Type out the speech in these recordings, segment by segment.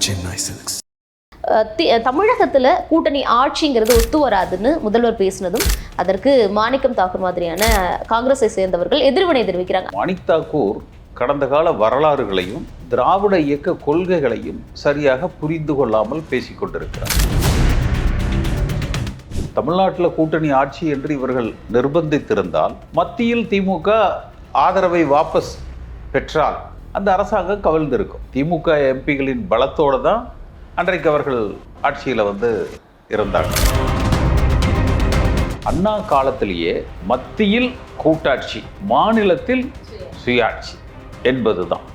Chennai Silks. தமிழகத்தில் கூட்டணி ஆட்சிங்கிறது ஒத்து வராதுன்னு முதல்வர் பேசினதும் அதற்கு மாணிக்கம் தாக்கூர் மாதிரியான காங்கிரஸை சேர்ந்தவர்கள் எதிர்வினை தெரிவிக்கிறாங்க. மாணிக் தாக்கூர் கடந்த கால வரலாறுகளையும் திராவிட இயக்க கொள்கைகளையும் சரியாக புரிந்து கொள்ளாமல் பேசிக்கொண்டிருக்கிறார். தமிழ்நாட்டில் கூட்டணி ஆட்சி என்று இவர்கள் நிர்பந்தித்திருந்தால் மத்தியில் திமுக ஆதரவை வாபஸ் பெற்றால் அந்த அரசாங்கம் கவிழ்ந்திருக்கும். திமுக எம்பிகளின் பலத்தோடு தான் அன்றைக்கு அவர்கள் ஆட்சியில் இருந்தாங்க. அண்ணா காலத்திலேயே மத்தியில் கூட்டாட்சி, மாநிலத்தில் சுயாட்சி என்பதுதான்.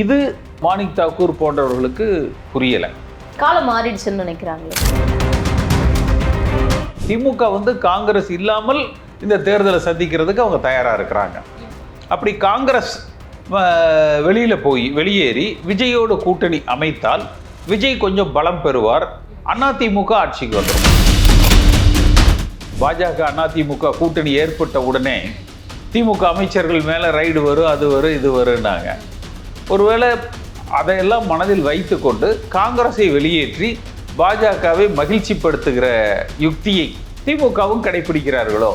இது மாணிக் தாக்கூர் போன்றவர்களுக்கு புரியலை. காலம் மாறிடுச்சுன்னு நினைக்கிறாங்க. திமுக காங்கிரஸ் இல்லாமல் இந்த தேர்தலை சந்திக்கிறதுக்கு அவங்க தயாராக இருக்கிறாங்க. அப்படி காங்கிரஸ் வெளியேறி விஜயோடு கூட்டணி அமைத்தால் விஜய் கொஞ்சம் பலம் பெறுவார். அதிமுக ஆட்சிக்கு வந்துடும். பாஜக அதிமுக கூட்டணி ஏற்பட்ட உடனே திமுக அமைச்சர்கள் மேலே ரைடு வரும், அது வரும், இது வரும்னாங்க. ஒருவேளை அதையெல்லாம் மனதில் வைத்து கொண்டு காங்கிரஸை வெளியேற்றி பாஜகவை மகிழ்ச்சிப்படுத்துகிற யுக்தியை திமுகவும் கடைபிடிக்கிறார்களோ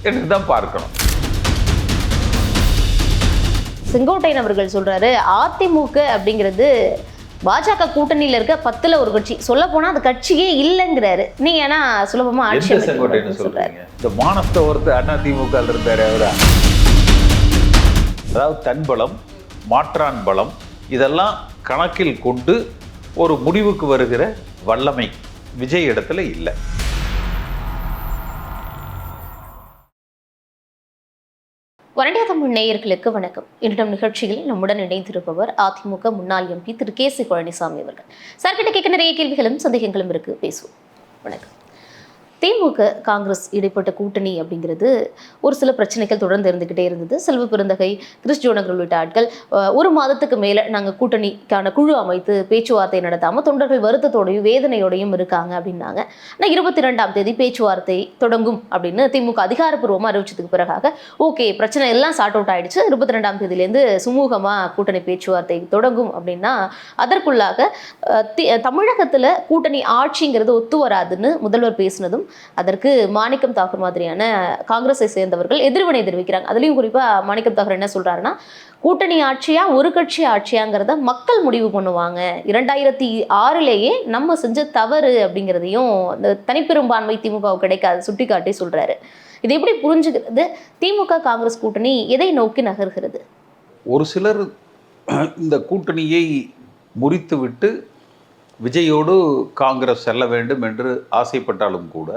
என்று தான் பார்க்கணும். செங்கோட்டையன் அவர்கள் சொல்றாரு, அதிமுக அப்படிங்கிறது பாஜக கூட்டணியில் இருக்க 10ல் ஒரு கட்சி, சொல்ல போனா அந்த கட்சியே இல்லைங்கிறாரு. நீங்க ஏன்னா சுலபமா ஆட்சி சொல்றீங்க. இந்த மானத்தை ஒருத்தர் அதிமுக இருந்தாரு அவரா. அதாவது தன்பலம், மாற்றான் பலம் இதெல்லாம் கணக்கில் கொண்டு ஒரு முடிவுக்கு வருகிற வல்லமை விஜய் இடத்துல இல்லை. வனடியா தமிழ் நேயர்களுக்கு வணக்கம். இன்றைய நிகழ்ச்சியில் நம்முடன் இணைந்திருப்பவர் அதிமுக முன்னாள் எம்பி திரு கே.சி. பழனிசாமி அவர்கள். சார்கிட்ட கேட்க நிறைய கேள்விகளும் சந்தேகங்களும் இருக்கு, பேசுவோம். வணக்கம். திமுக காங்கிரஸ் இடைப்பட்ட கூட்டணி அப்படிங்கிறது ஒரு சில பிரச்சனைகள் தொடர்ந்து இருந்துகிட்டே இருந்தது. செல்வ பெருந்தகை, கிறிஸ் ஜோனகர் உள்ளிட்ட ஆட்கள் ஒரு மாதத்துக்கு மேலே நாங்கள் கூட்டணிக்கான குழு அமைத்து பேச்சுவார்த்தை நடத்தாமல் தொண்டர்கள் வருத்தத்தோடையும் வேதனையோடையும் இருக்காங்க அப்படின்னாங்க. ஆனால் 22ஆம் தேதி பேச்சுவார்த்தை தொடங்கும் அப்படின்னு திமுக அதிகாரப்பூர்வமாக அறிவிச்சதுக்கு பிறகாக ஓகே, பிரச்சனை எல்லாம் சார்ட் அவுட் ஆயிடுச்சு, 22ஆம் தேதியிலேருந்து சுமூகமாக கூட்டணி பேச்சுவார்த்தை தொடங்கும் அப்படின்னா அதற்குள்ளாக தமிழகத்தில் கூட்டணி ஆட்சிங்கிறது ஒத்து வராதுன்னு முதல்வர் பேசினதும் அதற்கு மாணிக்கம் தாக்கூர் மாதிரியான காங்கிரஸை சேர்ந்தவர்கள் எதிர்வினை தெரிவிக்கிறாங்க. அதுலயும் குறிப்பா மாணிக்கம் தாக்கூர் என்ன சொல்றாருன்னா, கூட்டணி ஆட்சியா ஒரு கட்சி ஆட்சியாங்கிறத மக்கள் முடிவு பண்ணுவாங்க, 2006லேயே நம்ம செஞ்ச தவறு அப்படிங்கிறதையும் இந்த தனிப்பெரும்பான்மை திமுக கிடைக்காது சுட்டிக்காட்டி சொல்றாரு. இது எப்படி புரிஞ்சுக்கிறது? திமுக காங்கிரஸ் கூட்டணி எதை நோக்கி நகர்கிறது? ஒரு சிலர் இந்த கூட்டணியை முறித்துவிட்டு விஜயோடு காங்கிரஸ் செல்ல வேண்டும் என்று ஆசைப்பட்டாலும் கூட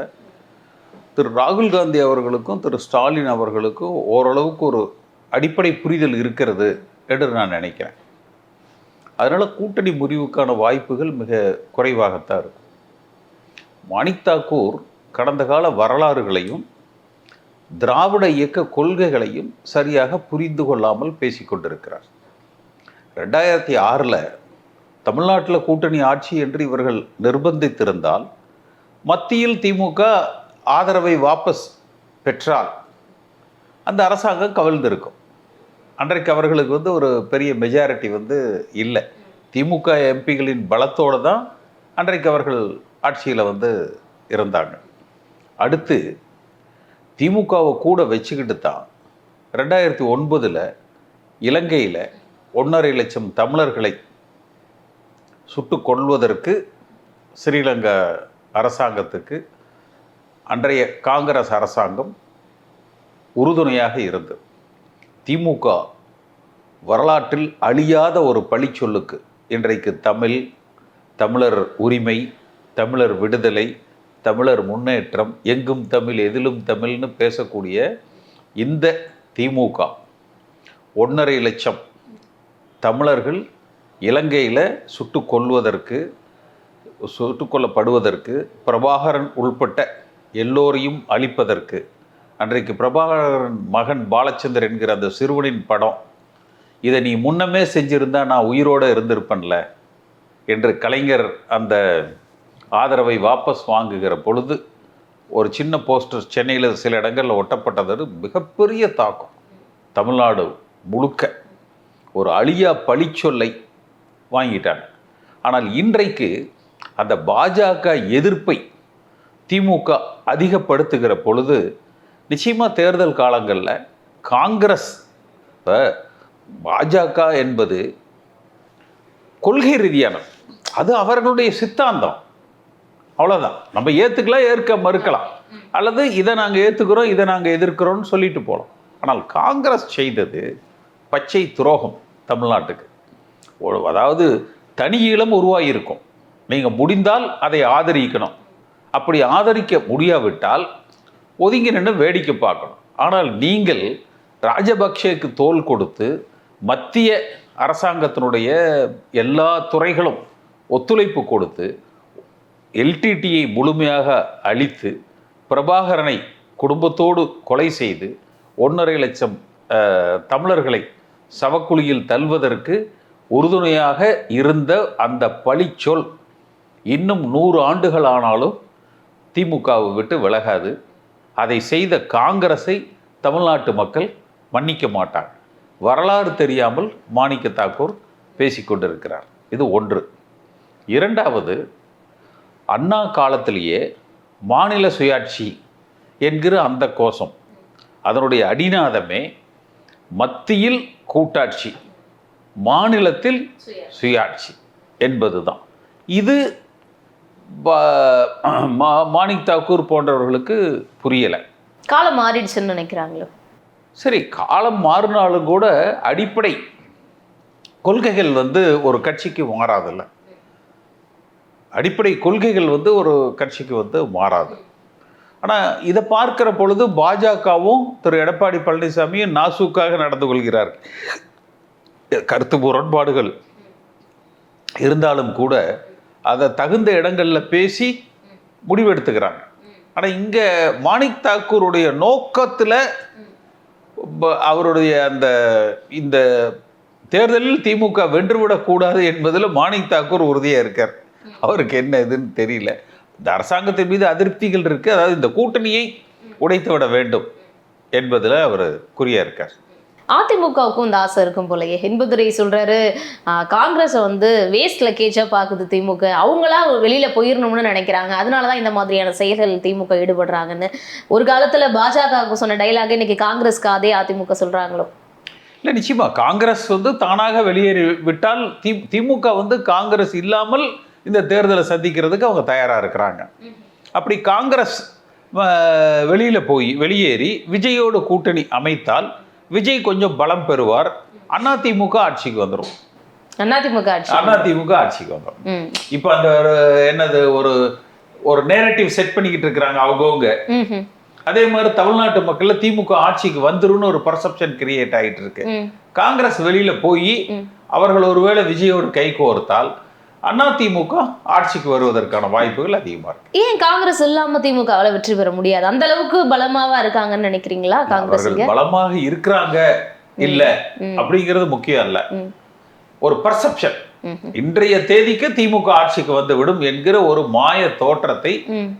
திரு ராகுல் காந்தி அவர்களுக்கும் திரு ஸ்டாலின் அவர்களுக்கும் ஓரளவுக்கு ஒரு அடிப்படை புரிதல் இருக்கிறது என்று நான் நினைக்கிறேன். அதனால் கூட்டணி முறிவுக்கான வாய்ப்புகள் மிக குறைவாகத்தான் இருக்கும். மாணிக் தாக்கூர் கடந்த கால வரலாறுகளையும் திராவிட இயக்க கொள்கைகளையும் சரியாக புரிந்து கொள்ளாமல் பேசிக்கொண்டிருக்கிறார். 2006 தமிழ்நாட்டில் கூட்டணி ஆட்சி என்று இவர்கள் நிர்பந்தித்திருந்தால் மத்தியில் திமுக ஆதரவை வாபஸ் பெற்றால் அந்த அரசாங்கம் கவிழ்ந்திருக்கும். அன்றைக்கு அவர்களுக்கு ஒரு பெரிய மெஜாரிட்டி இல்லை. திமுக எம்பிகளின் பலத்தோடு தான் அன்றைக்கு அவர்கள் ஆட்சியில் இருந்தாங்க. அடுத்து திமுகவை கூட வச்சுக்கிட்டு தான் 2009 இலங்கையில் 1.5 லட்சம் தமிழர்களை சுட்டு கொள்வதற்கு ஸ்ரீலங்கா அரசாங்கத்துக்கு அன்றைய காங்கிரஸ் அரசாங்கம் உறுதுணையாக இருந்தது. திமுக வரலாற்றில் அழியாத ஒரு பழிச்சொல்லுக்கு இன்றைக்கு தமிழர் உரிமை, தமிழர் விடுதலை, தமிழர் முன்னேற்றம், எங்கும் தமிழ் எதிலும் தமிழ்னு பேசக்கூடிய இந்த திமுக 1.5 லட்சம் தமிழர்கள் இலங்கையில் சுட்டுக்கொல்லப்படுவதற்கு, பிரபாகரன் உள்பட்ட எல்லோரையும் அழிப்பதற்கு, அன்றைக்கு பிரபாகரன் மகன் பாலச்சந்தர் என்கிற அந்த சிறுவனின் படம், இதை நீ முன்னமே செஞ்சிருந்தா நான் உயிரோடு இருந்திருப்பேன்ல என்று கலைஞர் அந்த ஆதரவை வாபஸ் வாங்குகிற பொழுது ஒரு சின்ன போஸ்டர் சென்னையில் சில இடங்களில் ஒட்டப்பட்டது மிகப்பெரிய தாக்கம். தமிழ்நாடு முழுக்க ஒரு அழியா பழிச்சொல்லை வாங்கிட்டாங்க. ஆனால் இன்றைக்கு அந்த பாஜக எதிர்ப்பை திமுக அதிகப்படுத்துகிற பொழுது நிச்சயமாக தேர்தல் காலங்களில் காங்கிரஸ், இப்போ பாஜக என்பது கொள்கை ரீதியானது, அது அவர்களுடைய சித்தாந்தம், அவ்வளோதான். நம்ம ஏற்றுக்கலாம், ஏற்க மறுக்கலாம், அல்லது இதை நாங்கள் ஏற்றுக்கிறோம், இதை நாங்கள் எதிர்க்கிறோம்னு சொல்லிட்டு போகலாம். ஆனால் காங்கிரஸ் செய்தது பச்சை துரோகம் தமிழ்நாட்டுக்கு. அதாவது தனி ஈழம் உருவாகியிருக்கும், நீங்கள் முடிந்தால் அதை ஆதரிக்கணும், அப்படி ஆதரிக்க முடியாவிட்டால் ஒதுங்கி நின்று வேடிக்கை பார்க்கணும். ஆனால் நீங்கள் ராஜபக்சேக்கு தோள் கொடுத்து மத்திய அரசாங்கத்தினுடைய எல்லா துறைகளும் ஒத்துழைப்பு கொடுத்து எல்டிடியை முழுமையாக அழித்து பிரபாகரனை குடும்பத்தோடு கொலை செய்து 1.5 லட்சம் தமிழர்களை சவக்குழியில் தள்ளுவதற்கு உறுதுணையாக இருந்த அந்த பழிச்சொல் இன்னும் 100 ஆண்டுகள் ஆனாலும் திமுகவை விட்டு விலகாது. அதை செய்த காங்கிரஸை தமிழ்நாட்டு மக்கள் மன்னிக்க மாட்டாங்க. வரலாறு தெரியாமல் மாணிக்க தாக்கூர் பேசிக்கொண்டிருக்கிறார். இது ஒன்று. இரண்டாவது, அண்ணா காலத்திலேயே மாநில சுயாட்சி என்கிற அந்த கோஷம், அதனுடைய அடிநாதமே மத்தியில் கூட்டாட்சி, மாநிலத்தில் சுயாட்சி என்பது தான். இது மாணிக் தாக்கூர் போன்றவர்களுக்கு புரியலை. காலம் மாறிடுச்சுன்னு நினைக்கிறாங்களோ? சரி, காலம் மாறினாலும் கூட அடிப்படை கொள்கைகள் ஒரு கட்சிக்கு மாறாதில்ல. அடிப்படை கொள்கைகள் ஒரு கட்சிக்கு மாறாது. ஆனால் இதை பார்க்கிற பொழுது பாஜகவும் திரு எடப்பாடி பழனிசாமியும் நாசூக்காக நடந்து கொள்கிறார்கள். கருத்து முரண்பாடுகள் இருந்தாலும் கூட அதை தகுந்த இடங்களில் பேசி முடிவெடுத்துக்கிறாங்க. ஆனால் இங்கே மாணிக் தாக்கூருடைய நோக்கத்தில் அவருடைய இந்த தேர்தலில் திமுக வென்றுவிடக்கூடாது என்பதில் மாணிக் தாக்கூர் உறுதியாக இருக்கார். அவருக்கு என்ன இதுன்னு தெரியல. இந்த அரசாங்கத்தின் மீது அதிருப்திகள் இருக்குது, அதாவது இந்த கூட்டணியை உடைத்து விட வேண்டும் என்பதில் அவர் குறியாக இருக்கார். அதிமுகவுக்கும் இந்த ஆசை இருக்கும் போலயே. என்பதுரை சொல்றாரு, காங்கிரஸை வேஸ்ட் லக்கேஜா பார்க்குது திமுக, அவங்களா வெளியில போயிடணும்னு நினைக்கிறாங்க, அதனாலதான் இந்த மாதிரியான செயல்கள் திமுக ஈடுபடுறாங்கன்னு. ஒரு காலத்துல பாஜகவுக்கு சொன்ன டைலாக் இன்னைக்கு காங்கிரஸ்க்கு அதே அதிமுக சொல்றாங்களோ? இல்லை, நிச்சயமா காங்கிரஸ் தானாக வெளியேறி விட்டால் திமுக காங்கிரஸ் இல்லாமல் இந்த தேர்தலை சந்திக்கிறதுக்கு அவங்க தயாராக இருக்கிறாங்க. அப்படி காங்கிரஸ் வெளியேறி விஜயோடு கூட்டணி அமைத்தால் விஜய் கொஞ்சம் பலம் பெறுவார். அதிமுக ஆட்சிக்கு வந்துடும். அதிமுக ஆட்சிக்கு வந்துடும். இப்போ அந்த என்னது ஒரு நேரட்டிவ் செட் பண்ணிக்கிட்டு இருக்கிறாங்க அவங்கவுங்க. அதே மாதிரி தமிழ்நாட்டு மக்கள்ல திமுக ஆட்சிக்கு வந்துரும்னு ஒரு பர்செப்ஷன் கிரியேட் ஆகிட்டு இருக்கு. காங்கிரஸ் வெளியில போய் அவர்கள் ஒருவேளை விஜயோடு கை கோர்த்தால் அதிமுக ஆட்சிக்கு வருவதற்கான வாய்ப்புகள் அதிகமா இருக்கு. ஏன் காங்கிரஸ் இல்லாம திமுகவால வெற்றி பெற முடியாது? அந்த அளவுக்கு பலமாவா இருக்காங்கன்னு நினைக்கிறீங்களா? காங்கிரஸ் பலமாக இருக்கிறாங்க இல்ல அப்படிங்கிறது முக்கியம் அல்ல, ஒரு பர்செப்ஷன். இன்றைய தேதிக்கு திமுக ஆட்சிக்கு வந்து விடும் என்கிற ஒரு மாய தோற்றத்தை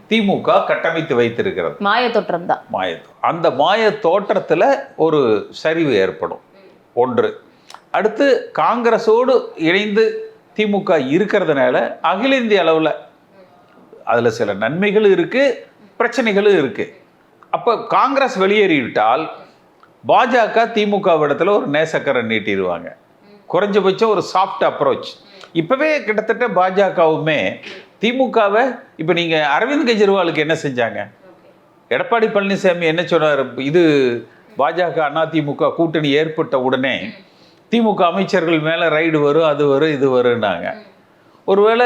திமுக கட்டமைத்து வைத்திருக்கிறது. மாய தோற்றம் தான். அந்த மாய தோற்றத்துல ஒரு சரிவு ஏற்படும் ஒன்று. அடுத்து காங்கிரஸோடு இணைந்து திமுக இருக்கிறதுனால அகில இந்திய அளவில் அதில் சில நன்மைகளும் இருக்குது, பிரச்சனைகளும் இருக்குது. அப்போ காங்கிரஸ் வெளியேறிவிட்டால் பாஜக திமுக இடத்துல ஒரு நேசக்கரை நீட்டிடுவாங்க. குறைஞ்சபட்சம் ஒரு சாஃப்ட் அப்ரோச். இப்போவே கிட்டத்தட்ட பாஜகவுமே திமுகவை, இப்போ நீங்கள் அரவிந்த் கெஜ்ரிவாலுக்கு என்ன செஞ்சாங்க, எடப்பாடி பழனிசாமி என்ன சொன்னார், இது பாஜக அதிமுக கூட்டணி ஏற்பட்ட உடனே திமுக அமைச்சர்கள் மேலே ரைடு வரும், அது வரும், இது வரும்னாங்க. ஒருவேளை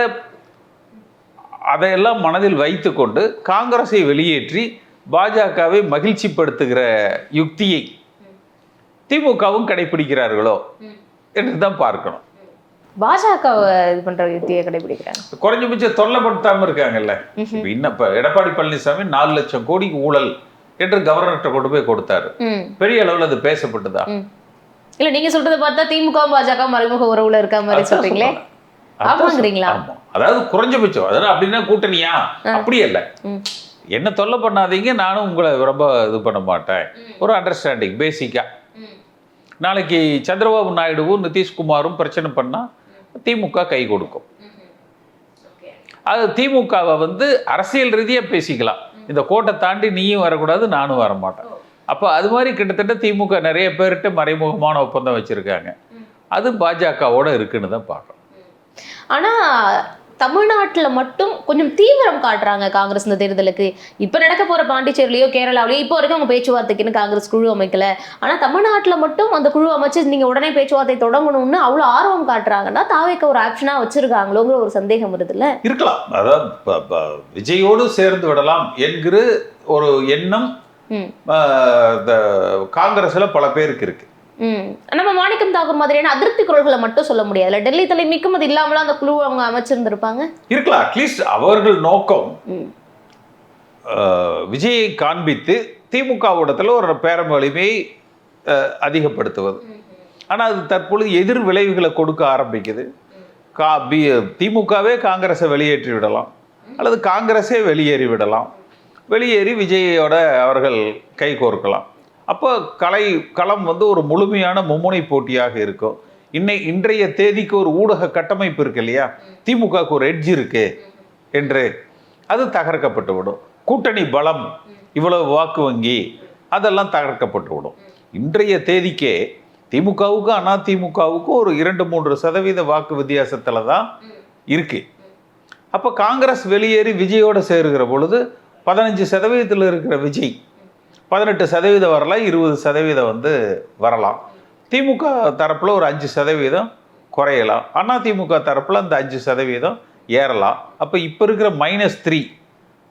அதையெல்லாம் மனதில் வைத்து கொண்டு காங்கிரஸை வெளியேற்றி பாஜகவை மகிழ்ச்சிப்படுத்துகிற யுக்தியை திமுகவும் கடைபிடிக்கிறார்களோ என்று தான் பார்க்கணும். பாஜக இது பண்ற யுக்தியை கடைபிடிக்கிறாங்க. குறைஞ்சபட்சம் தொல்லைப்படுத்தாம இருக்காங்கல்ல. இப்ப எடப்பாடி பழனிசாமி 4 லட்சம் கோடிக்கு ஊழல் என்று கவர்னர்கிட்ட கொண்டு போய் கொடுத்தாரு. பெரிய அளவில் அது பேசப்பட்டுதா? இல்ல, நீங்க சொல்றதை பார்த்தா திமுக பாஜக மறைமுக உறவுல இருக்க மாதிரி சொல்றீங்களே, ஆமாங்கிறீங்களா? அதாவது குறைஞ்சபட்சம் அதாவது அப்படின்னா கூட்டணியா? அப்படியே இல்லை, என்ன தொல்லை பண்ணாதீங்க, நானும் உங்களை ரொம்ப இது பண்ண மாட்டேன், ஒரு அண்டர்ஸ்டாண்டிங் பேசிக்கா. நாளைக்கு சந்திரபாபு நாயுடுவும் நிதிஷ்குமாரும் பிரச்சனை பண்ணா திமுக கை கொடுக்கும். அது திமுகவை வந்து அரசியல் ரீதியாக பேசிக்கலாம். இந்த கோட்டை தாண்டி நீயும் வரக்கூடாது, நானும் வரமாட்டேன். அப்போ அது மாதிரி கிட்டத்தட்ட திமுக நிறைய பேர்கிட்ட மறைமுகமான ஒப்பந்தம் வச்சுருக்காங்க. அது பாஜகவோட இருக்குன்னு தான் பார்க்கணும். ஆனால் தமிழ்நாட்டில் மட்டும் கொஞ்சம் தீவிரம் காட்டுறாங்க காங்கிரஸ் இந்த தேர்தலுக்கு. இப்போ நடக்க போகிற பாண்டிச்சேரியிலையோ கேரளாவிலையோ இப்போ வரைக்கும் அவங்க பேச்சுவார்த்தைக்குன்னு காங்கிரஸ் குழு அமைக்கல. ஆனால் தமிழ்நாட்டில் மட்டும் அந்த குழு அமைச்சு நீங்கள் உடனே பேச்சுவார்த்தை தொடங்கணும்னு அவ்வளோ ஆர்வம் காட்டுறாங்கன்னா தாவேக்க ஒரு ஆப்ஷனாக வச்சிருக்காங்களோங்கிற ஒரு சந்தேகம் வருதுல்ல. இருக்கலாம். அதாவது விஜயோடு சேர்ந்து விடலாம் என்கிற ஒரு எண்ணம் காங்கிரஸ்ல பல பேருக்கு இருக்கு. நம்ம மாணிக்கம் தாக்கூர் மாதிரியான அதிருப்தி குரல்களை மட்டும் சொல்ல முடியாது. டெல்லி தலைமைக்கும் அது இல்லாமல அந்த குழு அவங்க அமைச்சிருந்திருப்பாங்க. இருக்கலாம். அட்லீஸ்ட் அவர்கள் நோக்கம் விஜயை காண்பித்து திமுகவிடத்தில் ஒரு பேரம் வலிமையை அதிகப்படுத்துவது. ஆனால் அது தற்பொழுது எதிர் விளைவுகளை கொடுக்க ஆரம்பிக்குது. திமுகவே காங்கிரஸை வெளியேற்றி விடலாம், அல்லது காங்கிரஸே வெளியேறி விடலாம். வெளியேறி விஜயோட அவர்கள் கை கோர்க்கலாம். அப்போ களம் வந்து ஒரு முழுமையான மும்முனை போட்டியாக இருக்கும். இன்றைய தேதிக்கு ஒரு ஊடக கட்டமைப்பு இருக்கு இல்லையா, திமுகவுக்கு ஒரு எட்ஜ் இருக்கு என்று அது தகர்க்கப்பட்டு விடும். கூட்டணி பலம், இவ்வளவு வாக்கு வங்கி, அதெல்லாம் தகர்க்கப்பட்டு விடும். இன்றைய தேதிக்கே திமுகவுக்கும் அதிமுகவுக்கும் ஒரு 2-3% வாக்கு வித்தியாசத்தில் தான் இருக்கு. அப்போ காங்கிரஸ் வெளியேறி விஜயோட சேருகிற பொழுது 15% இருக்கிற விஜய் 18% வரலாம், 20% வந்து வரலாம். திமுக தரப்பில் ஒரு 5% குறையலாம். அதிமுக தரப்பில் அந்த 5% ஏறலாம். அப்போ இப்போ இருக்கிற -3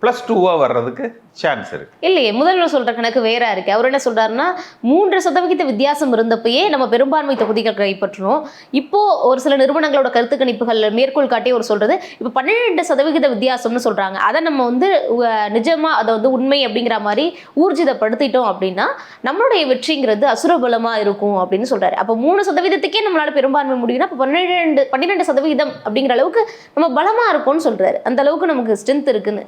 +2 வர்றதுக்கு சான்ஸ் இருக்கு. இல்லையே, முதல்வர் சொல்ற கணக்கு வேற இருக்கு. அவர் என்ன சொல்றாருன்னா 3% வித்தியாசம் இருந்தப்பயே நம்ம பெரும்பான்மை தொகுதிகள் கைப்பற்றணும். இப்போ ஒரு சில நிறுவனங்களோட கருத்து கணிப்புகள் மேற்கோள் காட்டி அவர் சொல்றது இப்போ 12% வித்தியாசம்னு சொல்றாங்க. அதை நம்ம வந்து நிஜமா அதை வந்து உண்மை அப்படிங்கிற மாதிரி ஊர்ஜிதப்படுத்திட்டோம் அப்படின்னா நம்மளுடைய வெற்றிங்கிறது அசுரபலமா இருக்கும் அப்படின்னு சொல்றாரு. அப்போ 3%க்கே நம்மளால பெரும்பான்மை முடியும்னா இப்போ 12% அப்படிங்கிற அளவுக்கு நம்ம பலமா இருக்கும்னு சொல்றாரு. அந்த அளவுக்கு நமக்கு ஸ்ட்ரென்த் இருக்குன்னு.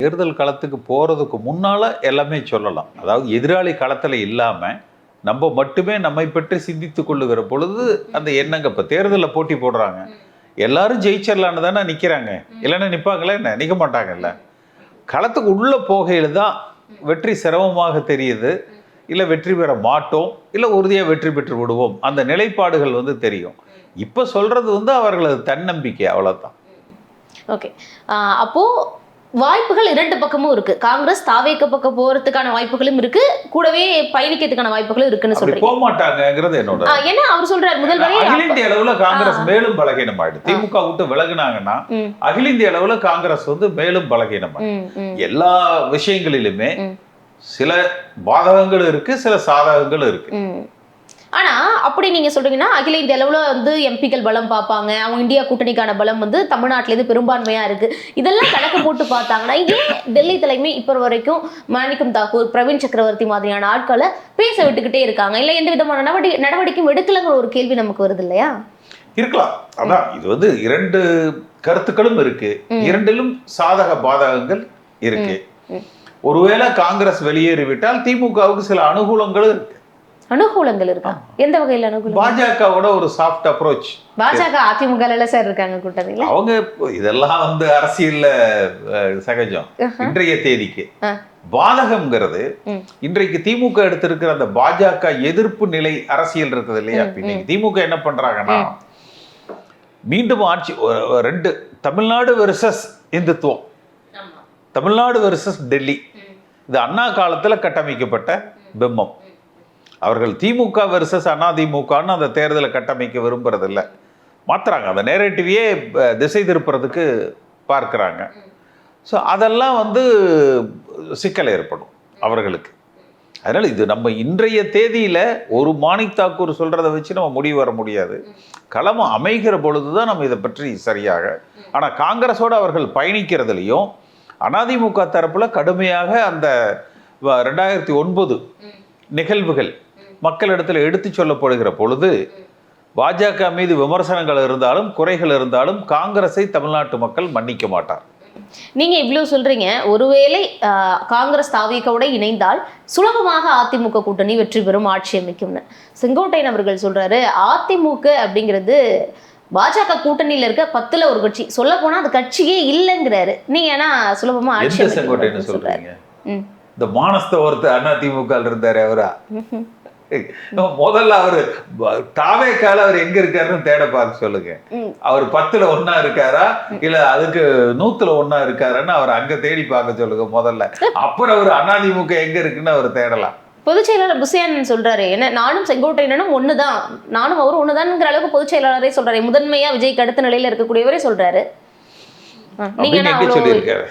தேர்தல் களத்துக்கு போறதுக்கு முன்னால எல்லாமே சொல்லலாம். அதாவது எதிராளி களத்துல இல்லாம நம்ம மட்டுமே நம்மை பற்றி சிந்தித்து கொள்ளுகிற பொழுது அந்த எண்ணங்க. இப்போ தேர்தலில் போட்டி போடுறாங்க, எல்லாரும் ஜெயிச்சிடலான்னு தானே நிற்கிறாங்க. இல்லைன்னா நிற்பாங்களே, என்ன நிற்க மாட்டாங்கல்ல. களத்துக்கு உள்ள போகையில் தான் வெற்றி சிரமமாக தெரியுது, இல்லை வெற்றி பெற மாட்டோம், இல்லை உறுதியாக வெற்றி பெற்று விடுவோம், அந்த நிலைப்பாடுகள் வந்து தெரியும். இப்போ சொல்றது வந்து அவர்களது தன்னம்பிக்கை, அவ்வளோதான். ஓகே, அப்போ வாய்ப்புகள் 2 பக்கமும் இருக்கு. காங்கிரஸ் தாவேக்க பக்கம் போறதுக்கான வாய்ப்புகளும் இருக்கு, கூடவே பயணிக்கிறதுக்கான வாய்ப்புகளும் இருக்குன்னு சொல்றீங்க. போக மாட்டாங்கங்கிறது என்னோட. ஏன்னா அவர் சொல்றாரு முதல்வரே அகில இந்திய அளவுல காங்கிரஸ் மேலும் பலகீனமாயிடும். திமுக விட்டு விலகுனாங்கன்னா அகில இந்திய அளவுல காங்கிரஸ் வந்து மேலும் பலகீனமாயிடும். எல்லா விஷயங்களிலுமே சில பாதகங்கள் இருக்கு, சில சாதகங்கள் இருக்கு. ஆனா அப்படி நீங்க சொல்றீங்கன்னா அகில இந்திய அளவுல வந்து எம்பிக்கள் பலம் பார்ப்பாங்க, அவங்க இந்தியா கூட்டணிக்கான பலம் வந்து தமிழ்நாட்டில இருந்து பெரும்பான்மையா இருக்கு. இதெல்லாம் கணக்கு போட்டு பார்த்தாங்கன்னா ஏன் டெல்லி தலைமை இப்போ வரைக்கும் மாணிக்கம் தாக்கூர், பிரவீன் சக்கரவர்த்தி மாதிரியான ஆட்களை பேச விட்டுக்கிட்டே இருக்காங்க? இல்லை எந்த விதமான நடவடிக்கையும் எடுக்கலங்கிற ஒரு கேள்வி நமக்கு வருது இல்லையா? இருக்கலாம். அதான் இது வந்து 2 கருத்துக்களும் இருக்கு, 2லும் சாதக பாதகங்கள் இருக்கு. ஒருவேளை காங்கிரஸ் வெளியேறிவிட்டால் திமுகவுக்கு சில அனுகூலங்களும் இருக்கு. அனுகூலங்கள் இருக்கா? எந்த வகையில் அனுகூலம்? பாஜகவோட ஒரு சாஃப்ட் அப்ரோச். பாஜக அதிமுக சார் இருக்காங்க கூட்டணியில. அவங்க இதெல்லாம் வந்து அரசியல்ல சகஜம். இன்றைய தேதிக்கு பாதகம்ங்கிறது இன்றைக்கு திமுக எடுத்திருக்கிற அந்த பாஜக எதிர்ப்பு நிலை அரசியல் இருக்குது இல்லையா? இன்னைக்கு திமுக என்ன பண்றாங்கன்னா மீண்டும் ஆட்சி 2 தமிழ்நாடு வெர்சஸ் இந்துத்துவம், தமிழ்நாடு வெர்சஸ் டெல்லி. இது அண்ணா காலத்துல கட்டமைக்கப்பட்ட பிம்பம். அவர்கள் திமுக வெர்சஸ் அதிமுகன்னு அந்த தேர்தலை கட்டமைக்க விரும்புறதில்ல, மாத்துறாங்க. அந்த நேரேட்டிவையே திசை திருப்புறதுக்கு பார்க்குறாங்க. ஸோ அதெல்லாம் வந்து சிக்கல் ஏற்படும் அவர்களுக்கு. அதனால் இது நம்ம இன்றைய தேதியில் ஒரு மாணிக் தாக்கூர் சொல்கிறத வச்சு நம்ம முடிவு வர முடியாது. களம் அமைகிற பொழுது தான் நம்ம இதை பற்றி சரியாக. ஆனால் காங்கிரஸோடு அவர்கள் பயணிக்கிறதுலையும் அதிமுக தரப்பில் கடுமையாக அந்த 2009 நிகழ்வுகள் மக்களிடத்தில் எடுத்து சொல்லப்படுகிற பொழுது பாஜக மீது விமர்சனங்கள் இருந்தாலும் குறைகள் இருந்தாலும் காங்கிரஸை தமிழ்நாட்டு மக்கள் மன்னிக்க மாட்டார். நீங்க இவ்வளவு சொல்றீங்க, ஒருவேளை காங்கிரஸ் தாவேக்கவோட இணைந்தால் சுலபமாக அதிமுக கூட்டணி வெற்றி பெறும், ஆட்சி அமைக்கும்னு. செங்கோட்டையன் அவர்கள் சொல்றாரு அதிமுக அப்படிங்கிறது பாஜக கூட்டணியில இருக்க 10ல ஒரு கட்சி, சொல்ல போனா அது கட்சியே இல்லைங்கிறாரு. நீங்க ஏன்னா சுலபமா எந்த செங்கோட்டைன்னு சொல்றீங்க? இந்த மானஸ்த ஒருத்தர் அதிமுக இருந்தாரு அவரா? முதல்ல அவரு தாவேக்கால அவர் எங்க இருக்காருன்னு தேட பார்க்க சொல்லுங்க. அவர் 10ல ஒண்ணா இருக்காரா இல்ல அதுக்கு 100ல ஒண்ணா இருக்காருன்னு அவர் அங்க தேடி பார்க்க சொல்லுங்க முதல்ல. அப்புறம் அவர் அதிமுக எங்க இருக்குன்னு அவர் தேடலாம். பொதுச் செயலாளர் புசியானன் சொல்றாரு, என்ன நானும் செங்கோட்டையனும் ஒண்ணுதான், நானும் அவரும் ஒண்ணுதான்ங்கிற அளவுக்கு பொதுச் செயலாளரே சொல்றாரு. முதன்மையா விஜய்க்கு அடுத்த நிலையில இருக்கக்கூடியவரே சொல்றாரு. நீங்க என்ன சொல்லியிருக்காரு?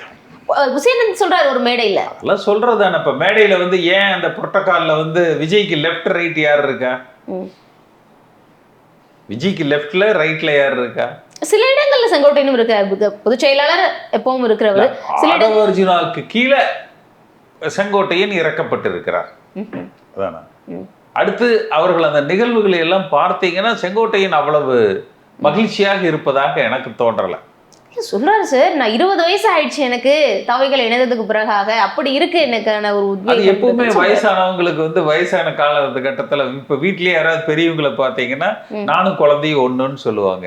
புசியானன் சொல்றாரு ஒரு மேடையில. அதெல்லாம் சொல்றதானே. இப்ப மேடையில ஏன் அந்த புரோட்டோகால்ல விஜய்க்கு லெஃப்ட் ரைட் யார் இருக்கா? விஜய்க்கு லெஃப்ட்ல ரைட்ல யார் இருக்கா? சில இடங்கள்ல செங்கோட்டையனும் இருக்க பொதுச் செயலாளர் எப்பவும் இருக்கிறவர். அர்ஜுனாவுக்கு கீழே செங்கோட்டையன் இறக்கப்பட்டிருக்கிறார். அதானா? அடுத்து அவர்கள் அந்த நிகழ்வுகளை எல்லாம் பார்த்தீங்கன்னா செங்கோட்டையன் அவ்வளவு மகிழ்ச்சியாக இருப்பதாக எனக்கு தோன்றல. சொல்றாரு சார், நான் 20 வயசு ஆயிடுச்சு எனக்கு தவைகள் இணைந்ததுக்கு பிறகாக, அப்படி இருக்கு எனக்கான ஒரு உத்வேகம். எப்பவுமே வயசானவங்களுக்கு வயசான காலகட்டத்துல இப்ப வீட்லயே யாராவது பெரியவங்களை பாத்தீங்கன்னா நானும் குழந்தையும் ஒண்ணுன்னு சொல்லுவாங்க.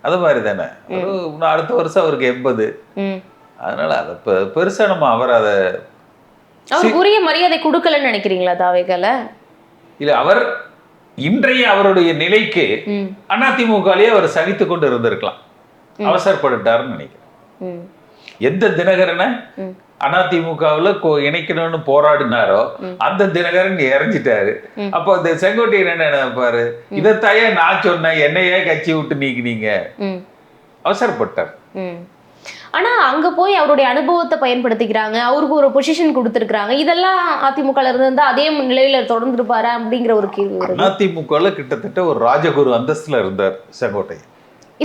அது மாதிரி தானே. அடுத்த வருஷம் அவருக்கு 80. அதனால அதை பெருசா நம்ம அவர் அதை அவருக்கு உரிய மரியாதை கொடுக்கலன்னு நினைக்கிறீங்களா தாவேகால? இல்ல, அவர் இன்றைய அவருடைய நிலைக்கு அதிமுகலயே அவர் சகித்து கொண்டு இருந்திருக்கலாம். அவசரப்பட்டுட்டாருன்னு நினைக்கிறேன். எந்த தினகரனை அதிமுகவுல இணைக்கணும்னு போராடினாரோ அந்த தினகரன் இறஞ்சிட்டாரு. அப்போ அந்த செங்கோட்டையன் என்ன நினைப்பாரு, இதைத்தாயே நான் சொன்னேன், என்னையே கட்சி விட்டு நீக்கினீங்க. அவசரப்பட்டார். ஆனா அங்க போய் அவருடைய அனுபவத்தை பயன்படுத்திக்கிறாங்க, அவருக்கு ஒரு பொசிஷன் கொடுத்திருக்காங்க. இதெல்லாம் அதிமுக இருந்தா அதே நிலையில தொடர்ந்து இருப்பாரா அப்படிங்கிற ஒரு கேள்வி. அதிமுக கிட்டத்தட்ட ஒரு ராஜகுரு அந்தஸ்துல இருந்தார் செங்கோட்டையன்.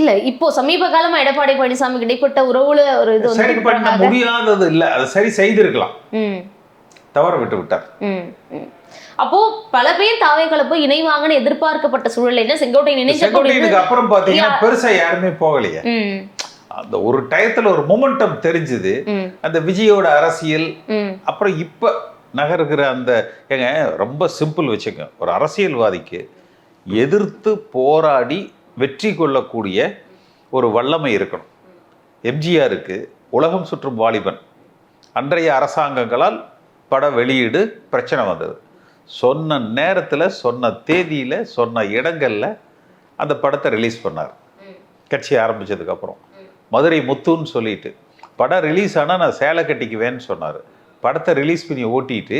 இல்ல, இப்போ சமீப காலமா எடப்பாடி பழனிசாமி இடைப்பட்ட உறவுல ஒரு இது சரி பண்ண முடியாதது இல்ல, அதை சரி செய்திருக்கலாம், தவற விட்டு விட்டார். அப்போ பல பேர் தாவேகால போய் இணைவாங்கன்னு எதிர்பார்க்கப்பட்ட சூழல்ல செங்கோட்டையனுக்கு அப்புறம் பாத்தீங்கன்னா பெருசா யாருமே போகலையே. அந்த ஒரு டயத்துல ஒரு மொமெண்டம் தெரிஞ்சது அந்த விஜயோட அரசியல். அப்புறம் இப்ப நகருகிற அந்த ரொம்ப சிம்பிள் வச்சுக்க, ஒரு அரசியல்வாதிக்கு எதிர்த்து போராடி வெற்றி கொள்ளக்கூடிய ஒரு வல்லமை இருக்கணும். எம்ஜிஆருக்கு உலகம் சுற்றும் வாலிபன் அன்றைய அரசாங்கங்களால் பட வெளியீடு பிரச்சனை வந்தது. சொன்ன நேரத்தில், சொன்ன தேதியில், சொன்ன இடங்களில் அந்த படத்தை ரிலீஸ் பண்ணார். கட்சி ஆரம்பித்ததுக்கப்புறம் மதுரை முத்துன்னு சொல்லிட்டு படம் ரிலீஸ் ஆனால் நான் சேலை கட்டிக்குவேன்னு சொன்னார். படத்தை ரிலீஸ் பண்ணி ஓட்டிட்டு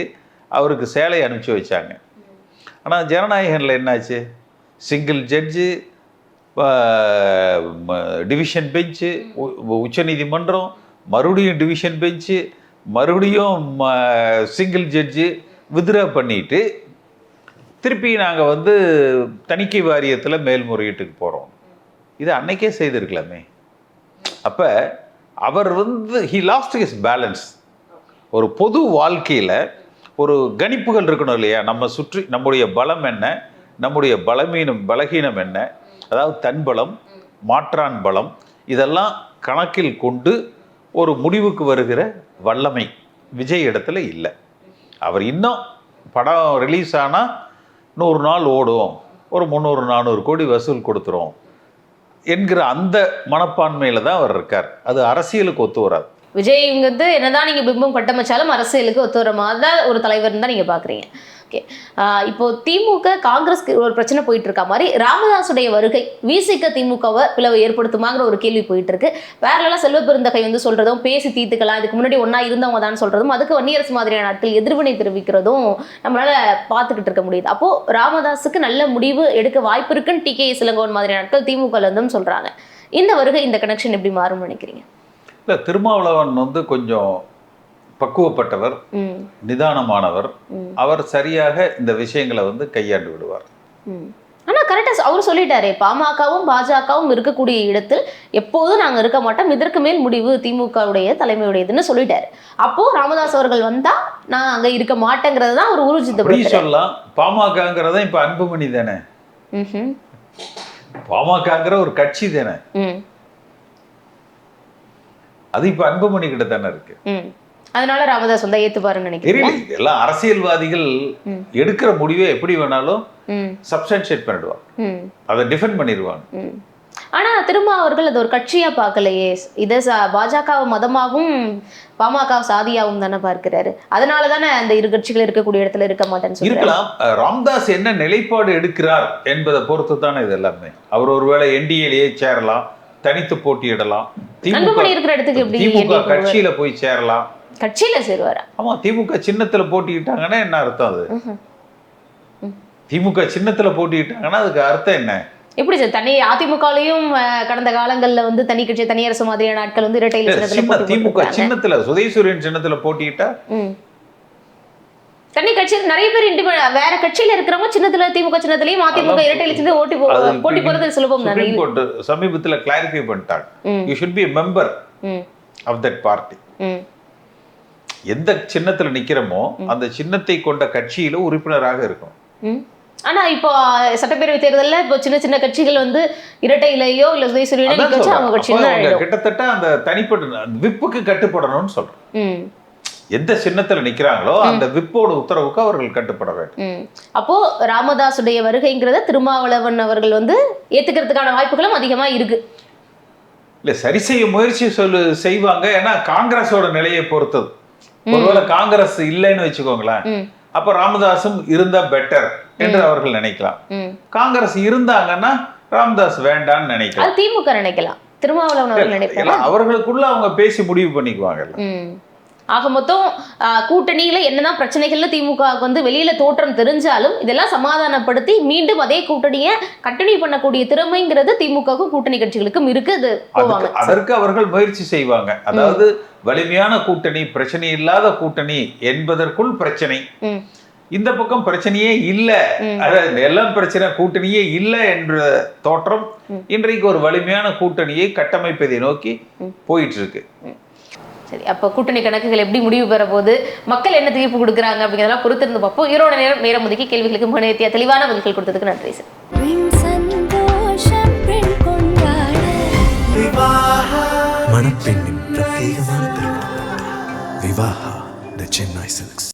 அவருக்கு சேலை அனுப்பிச்சி வச்சாங்க. ஆனால் ஜனநாயகனில் என்னாச்சு, சிங்கிள் ஜட்ஜு, டிவிஷன் பெஞ்சு, உச்சநீதிமன்றம், மறுபடியும் டிவிஷன் பெஞ்சு, மறுபடியும் சிங்கிள் ஜட்ஜு வித்ரா பண்ணிட்டு திருப்பி நாங்கள் தணிக்கை வாரியத்தில் மேல்முறையீட்டுக்கு போகிறோம். இது அன்னைக்கே செய்திருக்கலாமே. அப்போ அவர் ஹி லாஸ்ட் ஹிஸ் பேலன்ஸ். ஒரு பொது வாழ்க்கையில் ஒரு கணிப்புகள் இருக்கணும் இல்லையா? நம்ம சுற்றி நம்முடைய பலம் என்ன, நம்முடைய பலகீனம் என்ன, அதாவது தன்பலம், மாற்றான் பலம், இதெல்லாம் கணக்கில் கொண்டு ஒரு முடிவுக்கு வருகிற வல்லமை விஜய் இடத்துல இல்லை. அவர் இன்னும் படம் ரிலீஸ் ஆனால் 100 நாள் ஓடும், ஒரு 300-400 கோடி வசூல் கொடுத்துரும் என்கிற அந்த மனப்பான்மையில தான் அவர் இருக்கார். அது அரசியலுக்கு ஒத்து வராது. விஜய் என்னதான் நீங்க பிம்பம் கட்டமைச்சாலும் அரசியலுக்கு ஒத்து வர மாதிரி ஒரு தலைவர் தான் நீங்க பாக்குறீங்க. ஓகே, இப்போ திமுக காங்கிரஸ்க்கு ஒரு பிரச்சனை போயிட்டு இருக்க மாதிரி ராமதாசுடைய வருகை விசிக திமுகவை பிளவை ஏற்படுத்துமாங்கிற ஒரு கேள்வி போயிட்டு இருக்கு. வேறெல்லாம் செல்வ பெருந்தகை சொல்றதும் பேசி தீர்த்துக்கலாம், இதுக்கு முன்னாடி ஒன்னா இருந்தவங்க தான் சொல்றதும், அதுக்கு வன்னியரசு மாதிரியான நாட்கள் எதிர்வினை தெரிவிக்கிறதும் நம்மளால பார்த்துக்கிட்டு இருக்க முடியுது. அப்போ ராமதாஸுக்கு நல்ல முடிவு எடுக்க வாய்ப்பு இருக்குன்னு டிகே இளங்கோவன் மாதிரியான நாட்கள் திமுக இருந்தும் சொல்றாங்க. இந்த வருகை, இந்த கனெக்ஷன் எப்படி மாறும் நினைக்கிறீங்க? இல்ல, திருமாவளவன் கொஞ்சம் பக்குவப்பட்டவர், நிதானமானவர். அவர் சரியாக இந்த விஷயங்களை கையாண்டு விடுவார். ஆனா கரெக்டா அவர் சொல்லிட்டாரே, பாமகவும் பாஜகவும் இருக்கக்கூடிய இடத்தில் எப்போதும் நாங்க இருக்க மாட்டோம், இதற்கு மேல் முடிவு திமுகவுடைய தலைமையுடையதுன்னு சொல்லிட்டாரு. அப்போ ராமதாஸ் அவர்கள் வந்தா நான் அங்க இருக்க மாட்டேங்கிறது தான் ஒரு ஊர்ஜிதம் சொல்லலாம். பாமகங்கிறத இப்ப அன்புமணி தானே, பாமகங்கிற ஒரு கட்சி தானே, அது இப்ப அன்புமணி கிட்ட தானே இருக்கு. அதனால ராமதாஸ் ஏத்துப்பாருன்னு நினைக்கிறேன். இதெல்லாம் அரசியல்வாதிகள் எடுக்கிற முடிவை எப்படி வேணாலும் சப்ஸ்டான்ஷியேட் பண்ணிடுவாங்க, அதை டிஃபெண்ட் பண்ணிடுவாங்க. ஆனா திருமாவர்கள் அது ஒரு கட்சியா பார்க்கலையே. இதை பாஜக மதமாகவும் பாமக சாதியாகவும் தானே பார்க்கிறாரு. அதனால தானே அந்த இரு கட்சிகள் இருக்கக்கூடிய இடத்துல இருக்க மாட்டேன்னு சொல்றாரு. இருக்கலாம். ராமதாஸ் என்ன நிலைப்பாடு எடுக்கிறார் என்பதை பொறுத்து தானே இது எல்லாமே. அவர் ஒருவேளை என்டிஏலயே சேரலாம், தனித்து போட்டியிடலாம், அன்புமணி இருக்கிற இடத்துக்கு எப்படி திமுக கட்சியில போய் சேரலாம். கட்சியில சேருவாரா? ஆமா, திமுக சின்னத்துல போட்டிக்கிட்டாங்கன்னா என்ன அர்த்தம்? அது திமுக சின்னத்துல போட்டிக்கிட்டாங்கன்னா அதுக்கு அர்த்தம் என்ன? எப்படி சார் தனி அதிமுகலையும் கடந்த காலங்கள்ல வந்து தனி கட்சி தனியரசு மாதிரியான ஆட்கள் வந்து இரட்டை இலச்சினத்துல திமுக சின்னத்துல உதயசூரியன் சின்னத்துல போட்டிக்கிட்டா தனி கட்சி நிறைய பேர் வேற கட்சியில இருக்கிறவங்க சின்னத்துல திமுக சின்னத்திலயும் அதிமுக இரட்டை இலச்சினத்துல போட்டி போறது சுலபம் தானே. சமீபத்துல கிளாரிஃபை பண்ணிட்டாங்க. You should be a member of that party. எந்த சின்னத்துல நிக்கிறோமோ அந்த சின்னத்தை கொண்ட கட்சியில உறுப்பினராக இருக்கும். ஆனா இப்போ சட்டப்பேரவை தேர்தல்ல இப்போ சின்ன சின்ன கட்சிகள் வந்து இரட்டை இலையோ இல்ல உதயசூரியனோ நிக்க வச்சு அவங்க கட்சியில கிட்டத்தட்ட அந்த தனிப்பட்ட விப்புக்கு கட்டுப்படணும்னு சொல்றோம். எந்த சின்னத்துல நிக்கிறாங்களோ அந்த விப்போட உத்தரவுக்கு அவர்கள் கட்டுப்பட வேண்டும். அப்போ ராமதாசுடைய வருகைங்கிறத திருமாவளவன் அவர்கள் வந்து ஏத்துக்கிறதுக்கான வாய்ப்புகளும் அதிகமா இருக்கு. இல்ல சரி செய்ய முயற்சி செய்வாங்க. ஏன்னா காங்கிரஸோட நிலையை பொறுத்தது. ஒருவேளை காங்கிரஸ் இல்லைன்னு வச்சுக்கோங்களேன், அப்ப ராமதாசும் இருந்தா பெட்டர் என்று அவர்கள் நினைக்கலாம். காங்கிரஸ் இருந்தாங்கன்னா ராமதாஸ் வேண்டான்னு நினைக்கலாம். திமுக நினைக்கலாம், திருமாவளவன் அவர்கள் நினைப்பாங்க. அவர்களுக்குள்ள அவங்க பேசி முடிவு பண்ணிக்குவாங்க. ஆக மொத்தம் கூட்டணியில என்னதான் பிரச்சனைகள்ல திமுக வந்து வெளியில தோற்றம் தெரிஞ்சாலும் இதெல்லாம் சமாதானப்படுத்தி மீண்டும் அதே கூட்டணியை கண்டினியூ பண்ணக்கூடிய திறமைங்கிறது திமுகவுக்கும் கூட்டணி கட்சிகளுக்கும் இருக்குது. அதற்கு அவர்கள் முயற்சி செய்வாங்க. அதாவது வலிமையான கூட்டணி, பிரச்சனை இல்லாத கூட்டணி என்பதற்குள் பிரச்சனை, இந்த பக்கம் பிரச்சனையே இல்ல, அதாவது எல்லாம் பிரச்சனை கூட்டணியே இல்லை என்ற தோற்றம் இன்றைக்கு ஒரு வலிமையான கூட்டணியை கட்டமைப்பதை நோக்கி போயிட்டு இருக்கு. சரி, அப்போ கூட்டணி கணக்குகள் எப்படி முடிவு பெற போது, மக்கள் என்ன தீர்ப்பு கொடுக்குறாங்க அப்படிங்கிறதெல்லாம் பொறுத்திருந்து பார்ப்போம். ஈரோட நேரம் ஒதுக்கி கேள்விகளுக்கு முன்னேற்றிய தெளிவான பதில்கள் கொடுத்ததுக்கு நன்றி சார். மணப்பெண்ணின் பிரத்யேகமான திருமணம் விவாஹா தி சென்னை சில்க்ஸ்.